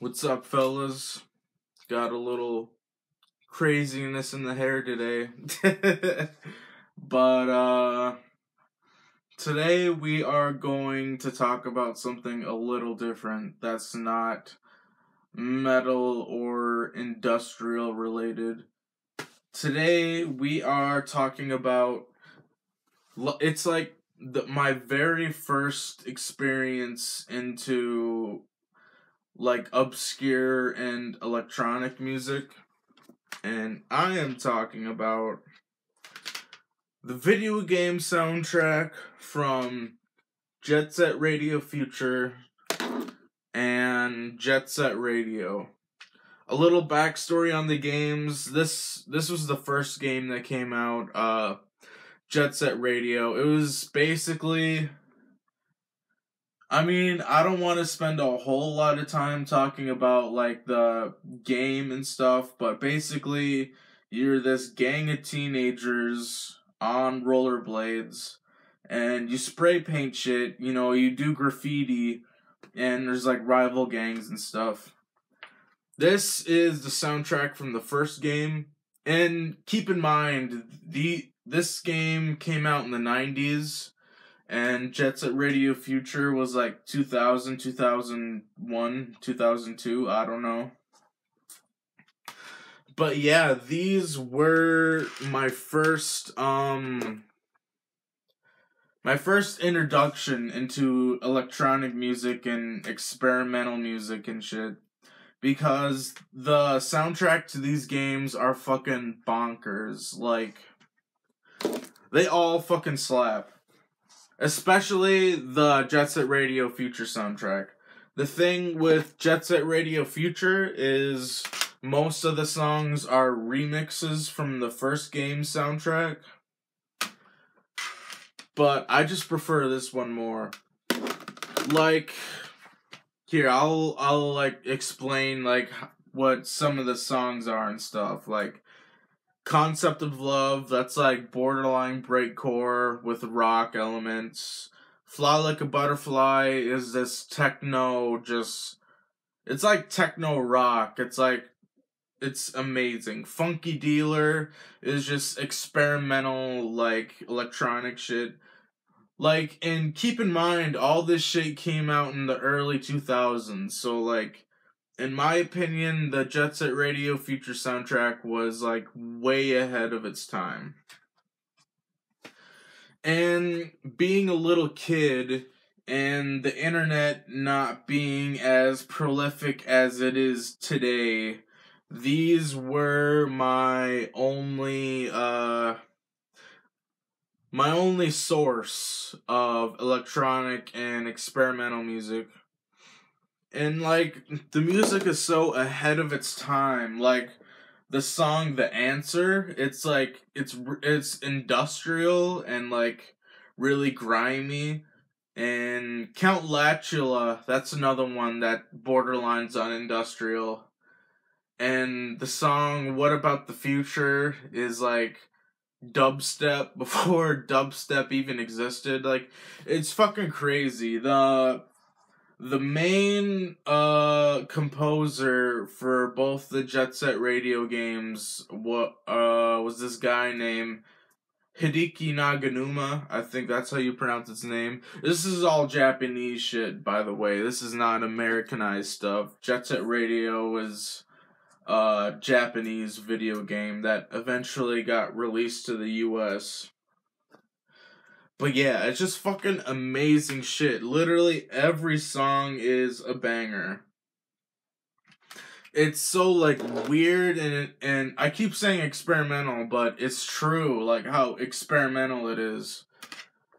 What's up, fellas? Got a little craziness in the hair today. but today we are going to talk about something a little different that's not metal or industrial related. Today we are talking about, it's like my very first experience into like obscure and electronic music, and I am talking about the video game soundtrack from Jet Set Radio Future and Jet Set Radio. A little backstory on the games. This was the first game that came out, Jet Set Radio. It was basically, I don't want to spend a whole lot of time talking about, like, the game and stuff, but basically, you're this gang of teenagers on rollerblades, and you spray paint shit, you do graffiti, and there's, like, rival gangs and stuff. This is the soundtrack from the first game, and keep in mind, this game came out in the 90s, and Jet Set Radio Future was like 2000, 2001, 2002, I don't know. But yeah, these were my first introduction into electronic music and experimental music and shit. Because the soundtrack to these games are fucking bonkers. Like, they all fucking slap. Especially the Jet Set Radio Future soundtrack. The thing with Jet Set Radio Future is most of the songs are remixes from the first game soundtrack. But I just prefer this one more. Like, here, I'll like explain like what some of the songs are and stuff. Like, Concept of Love, that's like borderline breakcore with rock elements. Fly Like a Butterfly is this techno, it's like techno rock. It's amazing. Funky Dealer is just experimental, like, electronic shit. Like, and keep in mind, all this shit came out in the early 2000s, so, like, in my opinion, the Jet Set Radio Future soundtrack was, like, way ahead of its time. And being a little kid, and the internet not being as prolific as it is today, these were my only source of electronic and experimental music. And, like, the music is so ahead of its time. Like, the song The Answer, it's, like, it's industrial and, like, really grimy. And Count Lachula, that's another one that borderlines on industrial. And the song What About the Future is, like, dubstep before dubstep even existed. Like, it's fucking crazy. The main composer for both the Jet Set Radio games was this guy named Hideki Naganuma. I think that's how you pronounce his name. This is all Japanese shit, by the way. This is not Americanized stuff. Jet Set Radio is a Japanese video game that eventually got released to the US. But yeah, it's just fucking amazing shit. Literally every song is a banger. It's so, like, weird, and I keep saying experimental, but it's true, like, how experimental it is.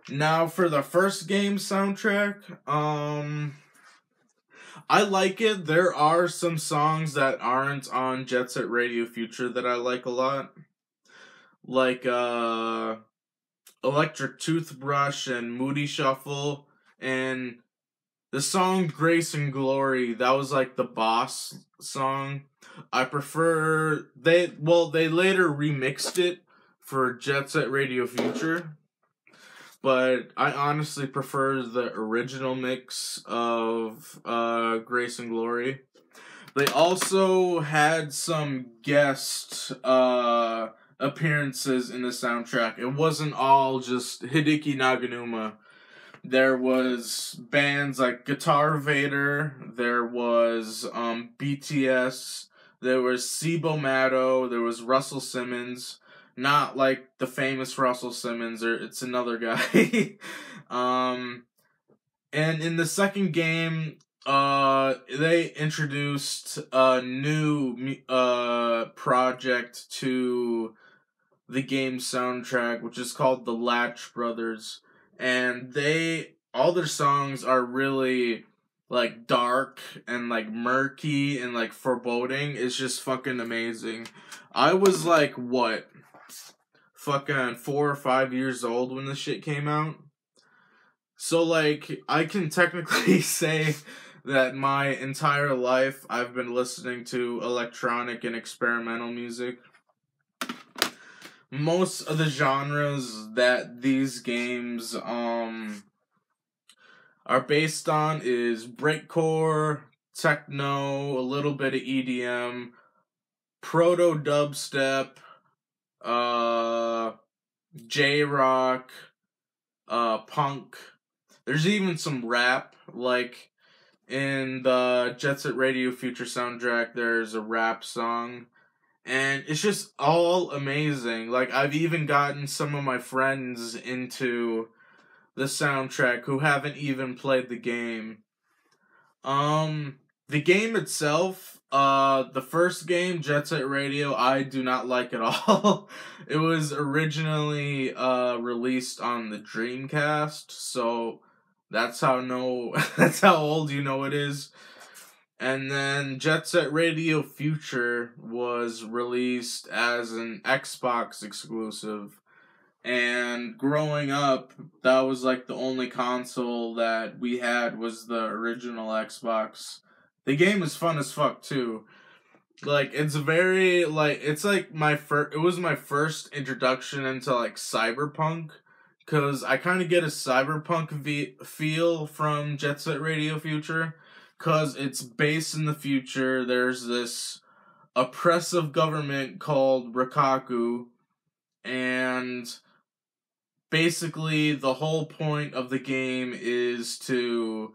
Now, for the first game soundtrack, I like it. There are some songs that aren't on Jet Set Radio Future that I like a lot. Like, Electric Toothbrush and Moody Shuffle, and the song Grace and Glory, that was like the boss song. I prefer, they later remixed it for Jet Set Radio Future, but I honestly prefer the original mix of Grace and Glory. They also had some guest appearances in the soundtrack. It wasn't all just Hideki Naganuma. There was bands like Guitar Vader, there was BTS, there was Sibo Matto, there was Russell Simmons, not like the famous Russell Simmons, or it's another guy. And in the second game, they introduced a new project to the game's soundtrack, which is called the Latch Brothers, and all their songs are really like dark and like murky and like foreboding. It's just fucking amazing. I was like, what, fucking 4 or 5 years old when this shit came out. So, like, I can technically say that my entire life I've been listening to electronic and experimental music. Most of the genres that these games are based on is breakcore, techno, a little bit of EDM, proto dubstep, J-rock, punk. There's even some rap, like in the Jet Set Radio Future soundtrack, there's a rap song. And it's just all amazing. Like, I've even gotten some of my friends into the soundtrack who haven't even played the game. The game itself, the first game, Jet Set Radio, I do not like at all. It was originally released on the Dreamcast, so that's how that's how old you know it is. And then Jet Set Radio Future was released as an Xbox exclusive. And growing up, that was like the only console that we had was the original Xbox. The game is fun as fuck too. Like, it's very, like, it's like it was my first introduction into like cyberpunk. Cause I kind of get a cyberpunk feel from Jet Set Radio Future. Cause it's based in the future. There's this oppressive government called Rikaku. And basically, the whole point of the game is to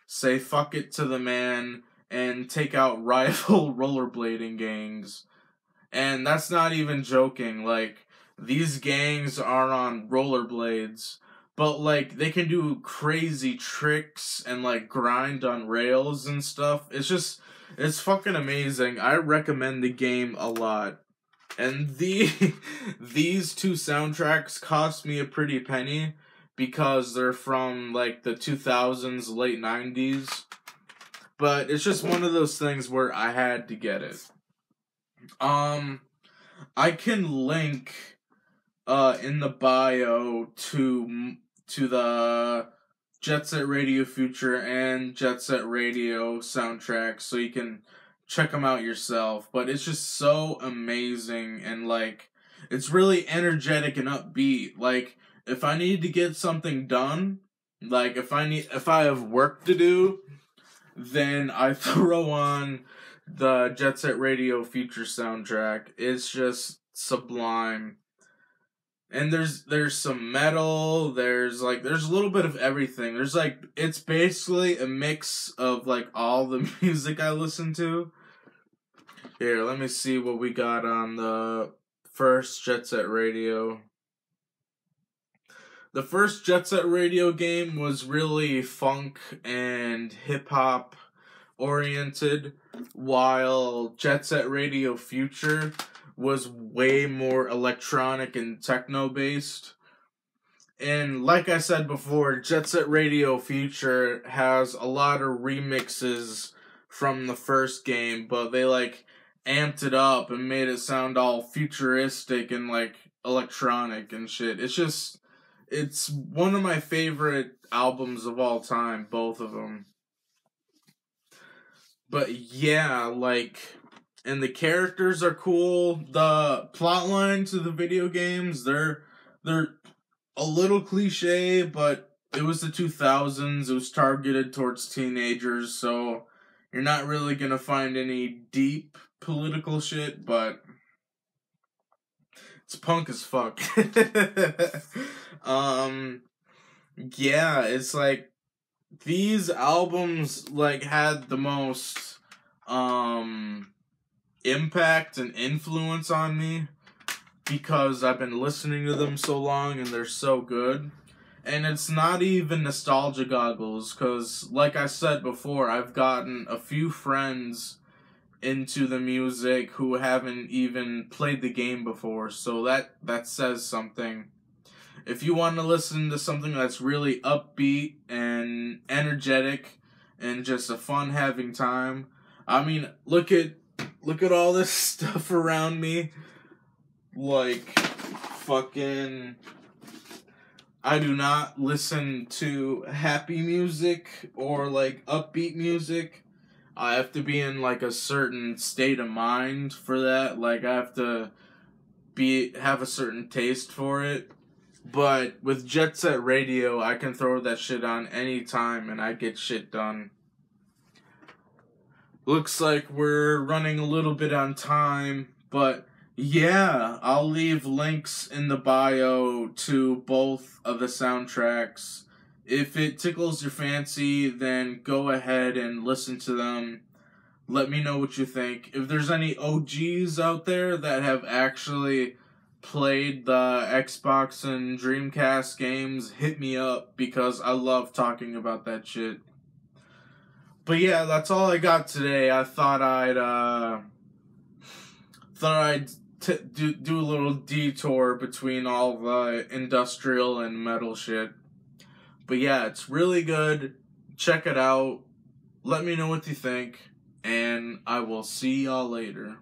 say fuck it to the man and take out rival rollerblading gangs. And that's not even joking. Like, these gangs are on rollerblades, but like they can do crazy tricks and like grind on rails and stuff. It's fucking amazing. I recommend the game a lot. And these two soundtracks cost me a pretty penny because they're from like the 2000s, late 90s. But it's just one of those things where I had to get it. I can link in the bio to the Jet Set Radio Future and Jet Set Radio soundtracks so you can check them out yourself. But it's just so amazing, and like it's really energetic and upbeat. Like, if I need to get something done, like if I have work to do, then I throw on the Jet Set Radio Future soundtrack. It's just sublime. And there's some metal, there's a little bit of everything. There's like, it's basically a mix of like all the music I listen to. Here, let me see what we got on the first Jet Set Radio. The first Jet Set Radio game was really funk and hip-hop oriented, while Jet Set Radio Future was way more electronic and techno-based. And like I said before, Jet Set Radio Future has a lot of remixes from the first game, but they like amped it up and made it sound all futuristic and like electronic and shit. It's one of my favorite albums of all time, both of them. But yeah, like, and the characters are cool. The plot lines of the video games, they're a little cliche, but it was the 2000s. It was targeted towards teenagers, so You're not really gonna find any deep political shit, but it's punk as fuck. Yeah, it's like these albums like had the most impact and influence on me because I've been listening to them so long and they're so good. And it's not even nostalgia goggles, because like I said before, I've gotten a few friends into the music who haven't even played the game before, so that says something. If you want to listen to something that's really upbeat and energetic and just a fun having time, I mean, look at all this stuff around me. Like, fucking, I do not listen to happy music or like upbeat music. I have to be in like a certain state of mind for that. Like, I have to have a certain taste for it. But with Jet Set Radio, I can throw that shit on anytime and I get shit done. Looks like we're running a little bit on time, but yeah, I'll leave links in the bio to both of the soundtracks. If it tickles your fancy, then go ahead and listen to them. Let me know what you think. If there's any OGs out there that have actually played the Xbox and Dreamcast games, hit me up because I love talking about that shit. But yeah, that's all I got today. I thought I'd do a little detour between all the industrial and metal shit. But yeah, it's really good. Check it out. Let me know what you think, and I will see y'all later.